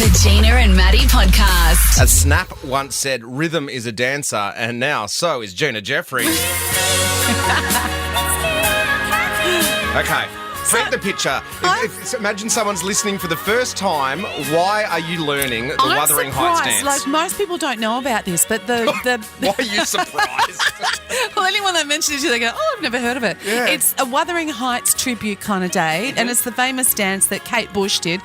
The Gina and Matty podcast. As Snap once said, rhythm is a dancer, and now so is Gina Jeffries. Okay. Paint the picture. Imagine someone's listening for the first time. Why are you learning the Wuthering Heights dance? Like, most people don't know about this, but Why are you surprised? well, anyone that mentions it to you, they go, "Oh, I've never heard of it." Yeah. It's a Wuthering Heights tribute kind of day, and it's the famous dance that Kate Bush did.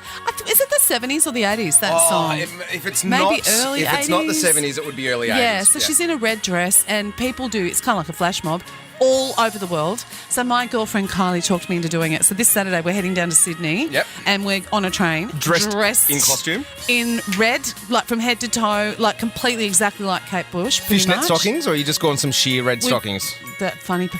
Is it the 70s or the 80s? That song. If it's Maybe not, early if it's not the 80s. 70s, it would be early 80s. Yeah, so she's in a red dress, and people do. It's kind of like a flash mob all over the world. So my girlfriend Kylie talked me into doing it. So this Saturday we're heading down to Sydney. Yep. And we're on a train. Dressed in costume? In red, like from head to toe, like completely exactly like Kate Bush. Fishnet stockings, or are you just going some sheer red stockings? The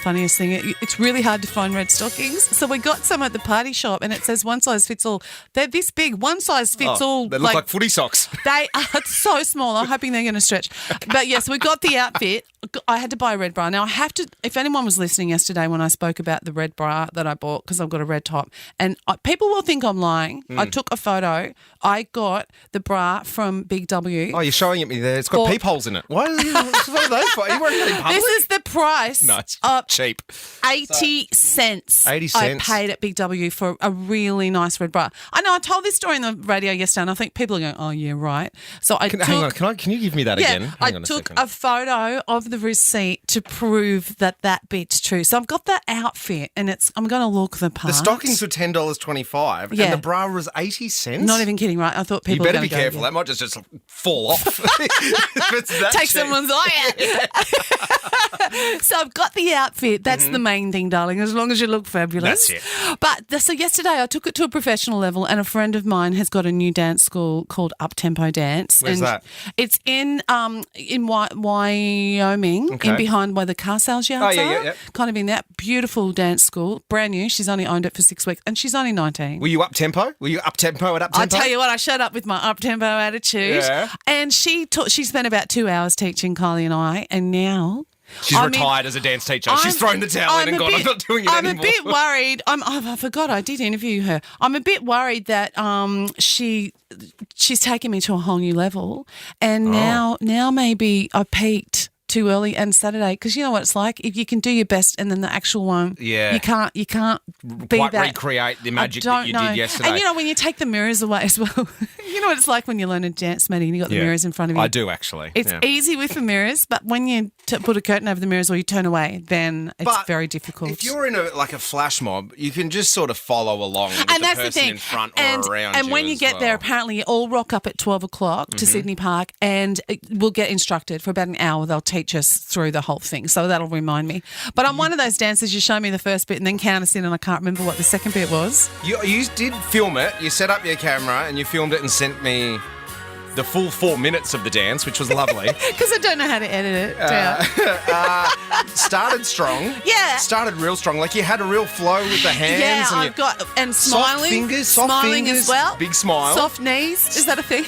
funniest thing, it's really hard to find red stockings. So we got some at the party shop and it says one size fits all. They're this big, one size fits all. They look like footy socks. They are so small. I'm hoping they're going to stretch. But yes, we got the outfit. I had to buy a red bra. Now I have to, if anyone was listening yesterday when I spoke about the red bra that I bought, because I've got a red top, and people will think I'm lying. I took a photo. I got the bra from Big W. Oh, you're showing it me there. It's got peepholes in it. What are those for? Are you wearing that in public? This is the price. No, it's cheap. 80 cents. 80 cents. I paid at Big W for a really nice red bra. I know I told this story on the radio yesterday and I think people are going, oh, yeah, right. So hang on, can you give me that again? I took a photo of the receipt to prove that bit's true. So I've got that outfit and I'm going to look the part. The stockings were $10.25 and the bra was 80 cents? Not even kidding, right? I thought people You better were be careful. That might just fall off. If it's that Take cheap. someone's eye out. So I've got the outfit. That's the main thing, darling, as long as you look fabulous. That's it. But so yesterday I took it to a professional level and a friend of mine has got a new dance school called Up Tempo Dance. Where's that? It's in Wyoming, in behind where the car sales yards are. Yeah. Kind of in that beautiful dance school, brand new. She's only owned it for 6 weeks and she's only 19. Were you up tempo? Were you up tempo at up tempo? I tell you what, I showed up with my up-tempo attitude. Yeah. And she spent about 2 hours teaching Kylie and I, and now... She's retired as a dance teacher. She's thrown the towel in and gone, I'm not doing it anymore. I'm a bit worried. I forgot I did interview her. I'm a bit worried that she's taken me to a whole new level, and now maybe I peaked too early and Saturday, because you know what it's like. If you can do your best and then the actual one, you can't be quite that. recreate the magic that you did yesterday. And you know when you take the mirrors away as well, you know what it's like when you learn a dance, Matty, and you got the mirrors in front of you. I do actually. It's easy with the mirrors, but when you put a curtain over the mirrors or you turn away, then it's very difficult. If you're in a flash mob, you can just sort of follow along with and the that's person the thing. in front or around you. And when you get there, apparently you all rock up at 12 o'clock to Sydney Park, and we'll get instructed for about an hour. They'll teach us through the whole thing, so that'll remind me. But I'm one of those dancers, you show me the first bit and then count us in, and I can't remember what the second bit was. You did film it. You set up your camera and you filmed it and sent me the full 4 minutes of the dance, which was lovely. Because I don't know how to edit it down. Started strong. Yeah. Started real strong. Like you had a real flow with the hands. Yeah, and I've got, and smiling. Soft smiling fingers, as well. big smile. Soft knees. Is that a thing?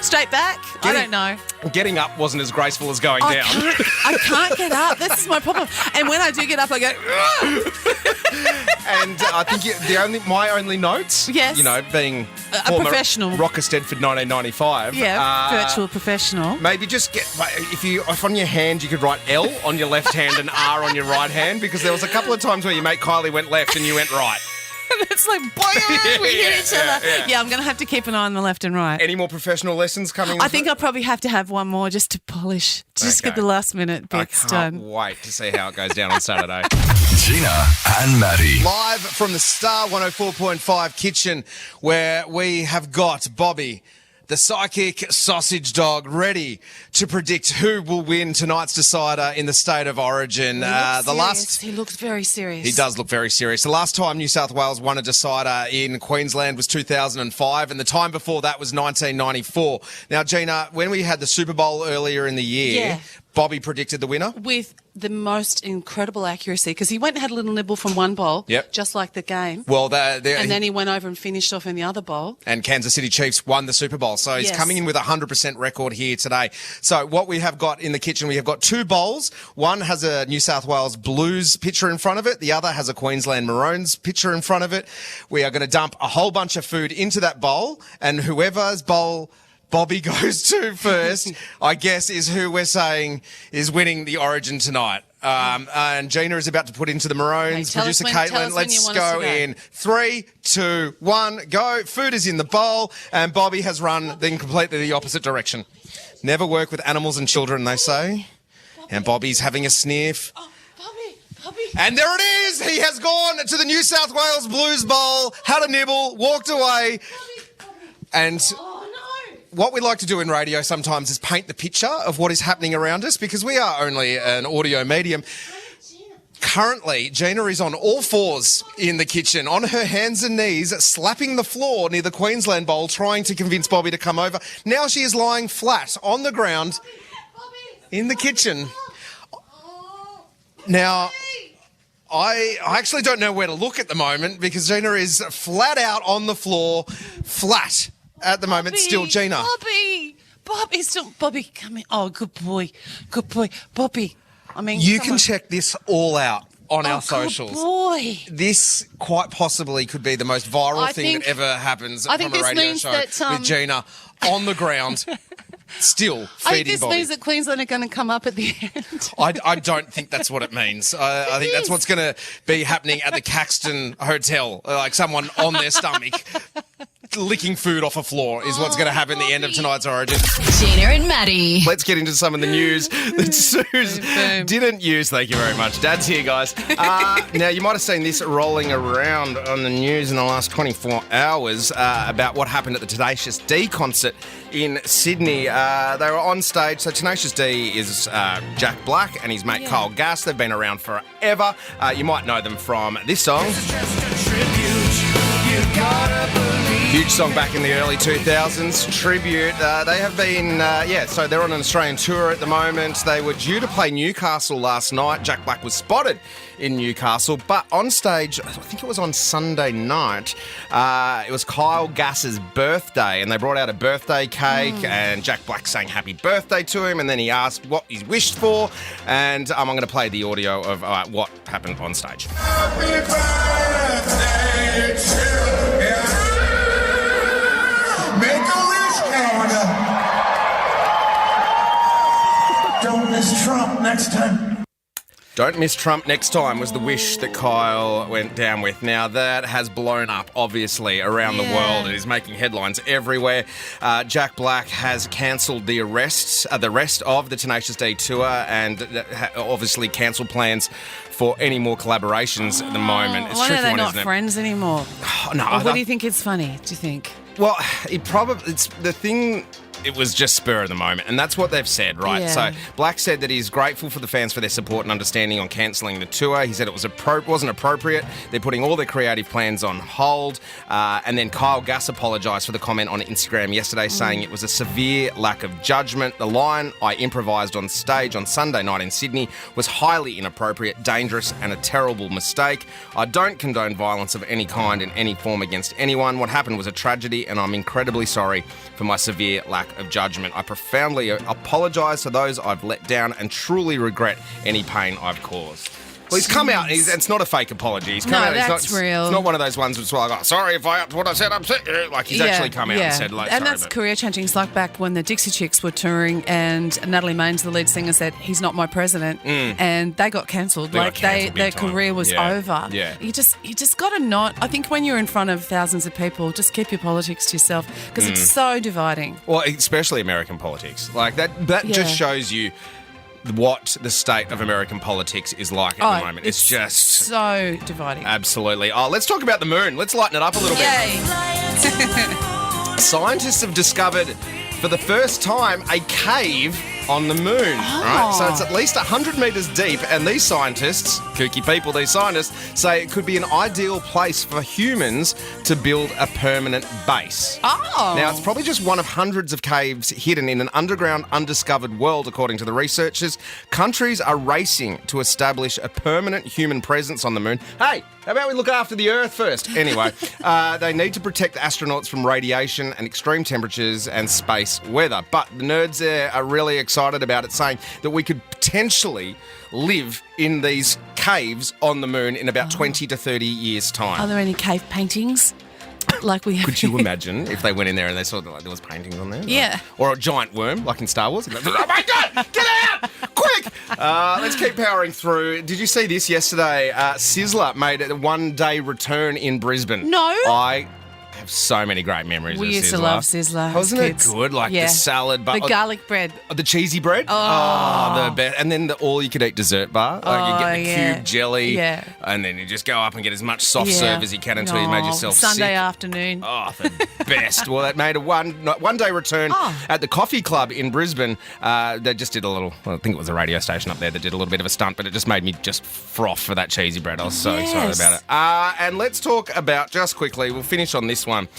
Straight back? I don't know. Getting up wasn't as graceful as going down. I can't get up. This is my problem. And when I do get up, I go, And I think my only notes, yes, being a professional Rocker Stedford 1995. Virtual professional. Maybe just if on your hand you could write L on your left hand and R on your right hand, because there was a couple of times where your mate Kylie went left and you went right. It's like, boing, we hit each other. Yeah, I'm going to have to keep an eye on the left and right. Any more professional lessons coming? I think I'll probably have to have one more just to polish, get the last minute bits done. I can't wait to see how it goes down on Saturday. Gina and Matty. Live from the Star 104.5 kitchen, where we have got Bobby, the psychic sausage dog, ready to predict who will win tonight's decider in the state of origin. He looks very serious. He does look very serious. The last time New South Wales won a decider in Queensland was 2005, and the time before that was 1994. Now, Gina, when we had the Super Bowl earlier in the year, Bobby predicted the winner. With the most incredible accuracy, because he went and had a little nibble from one bowl, just like the game. Well, and then he went over and finished off in the other bowl. And Kansas City Chiefs won the Super Bowl. So he's coming in with a 100% record here today. So what we have got in the kitchen, we have got two bowls. One has a New South Wales Blues picture in front of it. The other has a Queensland Maroons picture in front of it. We are going to dump a whole bunch of food into that bowl, and whoever's bowl Bobby goes to first, I guess, is who we're saying is winning the Origin tonight. And Gina is about to put into the Maroons. Producer Caitlin, let's go in. 3, 2, 1, go. Food is in the bowl, and Bobby has run in completely the opposite direction. Never work with animals and children, they say. And Bobby's having a sniff. Oh, Bobby. And there it is. He has gone to the New South Wales Blues Bowl, had a nibble, walked away. And what we like to do in radio sometimes is paint the picture of what is happening around us, because we are only an audio medium. Currently, Gina is on all fours in the kitchen, on her hands and knees, slapping the floor near the Queensland Bowl, trying to convince Bobby to come over. Now she is lying flat on the ground in the kitchen. Now, I actually don't know where to look at the moment, because Gina is flat out on the floor, flat. At the moment, still Gina. Bobby, come in. Oh, good boy, Bobby. I mean, you can check this all out on our socials. Good boy. This quite possibly could be the most viral thing that ever happens from a radio show with Gina on the ground. Still feeding Bobby. I think this means that Queensland are going to come up at the end. I don't think that's what it means. I think that's what's going to be happening at the Caxton Hotel, like someone on their stomach licking food off a floor is what's going to happen at the end of tonight's Origin. Gina and Matty. Let's get into some of the news that Suze didn't use. Thank you very much. Dad's here, guys. Now, you might have seen this rolling around on the news in the last 24 hours about what happened at the Tenacious D concert in Sydney. They were on stage. So Tenacious D is Jack Black and his mate Kyle Gass. They've been around forever. You might know them from this song. Huge song back in the early 2000s, Tribute. They have been, so they're on an Australian tour at the moment. They were due to play Newcastle last night. Jack Black was spotted in Newcastle, but on stage, I think it was on Sunday night, it was Kyle Gass's birthday, and they brought out a birthday cake, and Jack Black sang happy birthday to him, and then he asked what he wished for, and I'm going to play the audio of what happened on stage. Happy birthday to you. Make a wish, Canada. Don't miss Trump next time. Don't miss Trump next time was the wish that Kyle went down with. Now, that has blown up, obviously, around the world. It is making headlines everywhere. Jack Black has cancelled the rest of the Tenacious D tour and obviously cancelled plans for any more collaborations at the moment. It's why tricky are they one, not isn't it? friends anymore? No, Or what do you think is funny, do you think? Well, it's the thing. It was just spur of the moment, and that's what they've said, right? Yeah. So Black said that he's grateful for the fans for their support and understanding on cancelling the tour. He said it wasn't appropriate. They're putting all their creative plans on hold. And then Kyle Gass apologised for the comment on Instagram yesterday, saying it was a severe lack of judgment. The line I improvised on stage on Sunday night in Sydney was highly inappropriate, dangerous, and a terrible mistake. I don't condone violence of any kind in any form against anyone. What happened was a tragedy, and I'm incredibly sorry for my severe lack of judgment. I profoundly apologise to those I've let down and truly regret any pain I've caused. Well, he's come out. It's not a fake apology. He's come out. That's real. It's not one of those ones where like, sorry if I upped what I said upset you. Like, he's actually come out and said, like, and sorry. that's career changing. It's like back when the Dixie Chicks were touring and Natalie Maines, the lead singer, said, he's not my president. And they got cancelled. Their career was over. Yeah. You just got to not. I think when you're in front of thousands of people, just keep your politics to yourself because it's so dividing. Well, especially American politics. Like, that just shows you what the state of American politics is like at the moment. It's just so dividing. Absolutely. Let's talk about the moon. Let's lighten it up a little bit. Scientists have discovered for the first time a cave on the moon. Right? So it's at least 100 metres deep, and these scientists, kooky people, these scientists, say it could be an ideal place for humans to build a permanent base. Oh. Now, it's probably just one of hundreds of caves hidden in an underground, undiscovered world, according to the researchers. Countries are racing to establish a permanent human presence on the moon. Hey, how about we look after the Earth first? Anyway, they need to protect astronauts from radiation and extreme temperatures and space weather. But the nerds there are really excited about it, saying that we could potentially live in these caves on the moon in about 20 to 30 years' time. Are there any cave paintings? Like we have. Could you imagine if they went in there and they saw that there was paintings on there? Yeah. Or a giant worm, like in Star Wars. Oh my God! Get out! Quick! Let's keep powering through. Did you see this yesterday? Sizzler made a one-day return in Brisbane. No. I have so many great memories of Sizzler. We used to love Sizzler as Wasn't kids. it good? Like the salad, but the garlic bread. the cheesy bread. Oh, the best. And then the all-you-could-eat dessert bar. Like you get the cube jelly. Yeah. And then you just go up and get as much soft serve as you can until you made yourself Sunday sick. afternoon. Oh, the best. Well, it made a one-day return at the Coffee Club in Brisbane. They just did a little, I think it was a radio station up there that did a little bit of a stunt, but it just made me just froth for that cheesy bread. I was so excited about it. And let's talk about, just quickly, we'll finish on this one.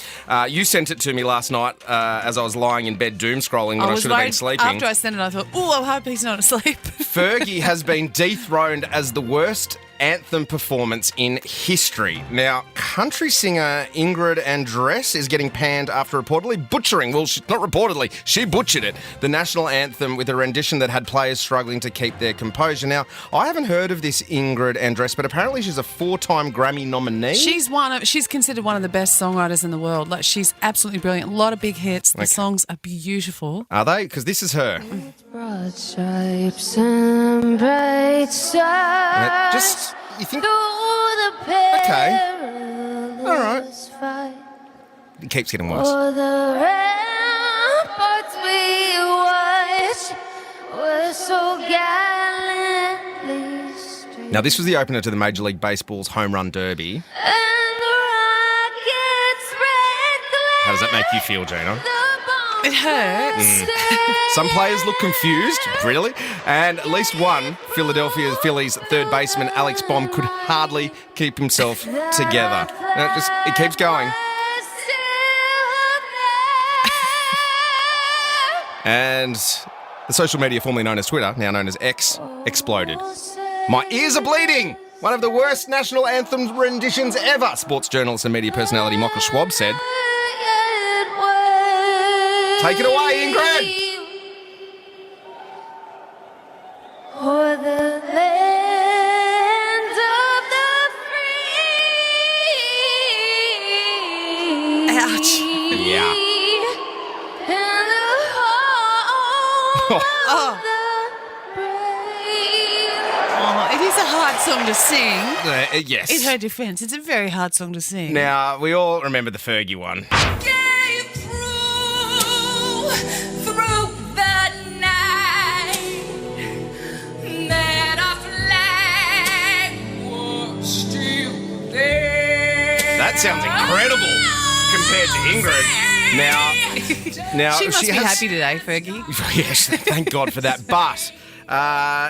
You sent it to me last night as I was lying in bed doom scrolling when I should have been sleeping. After I sent it, I thought, I hope he's not asleep. Fergie has been dethroned as the worst anthem performance in history. Now, country singer Ingrid Andress is getting panned after reportedly butchering, not reportedly, she butchered it, the national anthem with a rendition that had players struggling to keep their composure. Now, I haven't heard of this Ingrid Andress, but apparently she's a 4-time Grammy nominee. She's considered one of the best songwriters in the world. Like, she's absolutely brilliant. A lot of big hits. The songs are beautiful. Are they? Because this is her. Broad stripes and bright stars. You think, okay, all right. It keeps getting worse. For the ramparts we watched were so gallantly streamed. Now, this was the opener to the Major League Baseball's Home Run Derby. And the rockets' red glare. How does that make you feel, Gina? It hurts. Some players look confused, really, and at least one Phillies third baseman, Alex Baum, could hardly keep himself together. And it keeps going. And the social media formerly known as Twitter, now known as X, exploded. My ears are bleeding! One of the worst national anthem renditions ever, sports journalist and media personality Michael Schwab said. Take it away, Ingrid! For the land of the free. Ouch. Yeah. And the home of the brave. It is a hard song to sing. Yes. In her defence, it's a very hard song to sing. Now, we all remember the Fergie one. That sounds incredible compared to Ingrid. Now she must be happy today, Fergie. Yes, thank God for that. But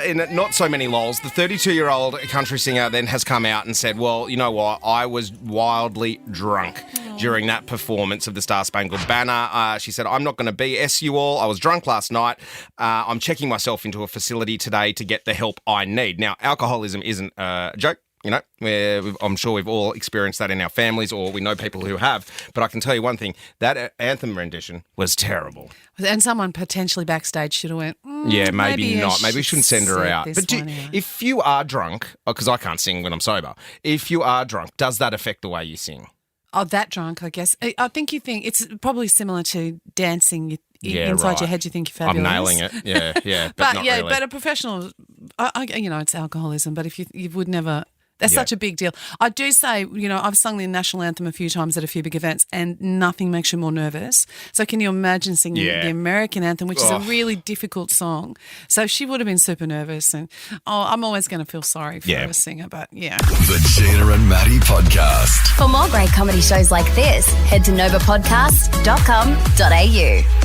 in not so many lols, the 32-year-old country singer then has come out and said, well, you know what, I was wildly drunk during that performance of the Star Spangled Banner. She said, I'm not going to BS you all. I was drunk last night. I'm checking myself into a facility today to get the help I need. Now, alcoholism isn't a joke. You know, I'm sure we've all experienced that in our families, or we know people who have. But I can tell you one thing, that anthem rendition was terrible. And someone potentially backstage should have went, yeah, maybe not. Maybe we shouldn't send her out. But But if you are drunk, because I can't sing when I'm sober, if you are drunk, does that affect the way you sing? Oh, that drunk, I guess. I think it's probably similar to dancing. Inside your head, you think you're fabulous. I'm nailing it. Yeah. But not really. But a professional, it's alcoholism. But if you would never. That's such a big deal. I do say, I've sung the national anthem a few times at a few big events and nothing makes you more nervous. So can you imagine singing the American anthem, which is a really difficult song? So she would have been super nervous and, I'm always going to feel sorry for a singer, but yeah. The Gina and Matty Podcast. For more great comedy shows like this, head to novapodcast.com.au.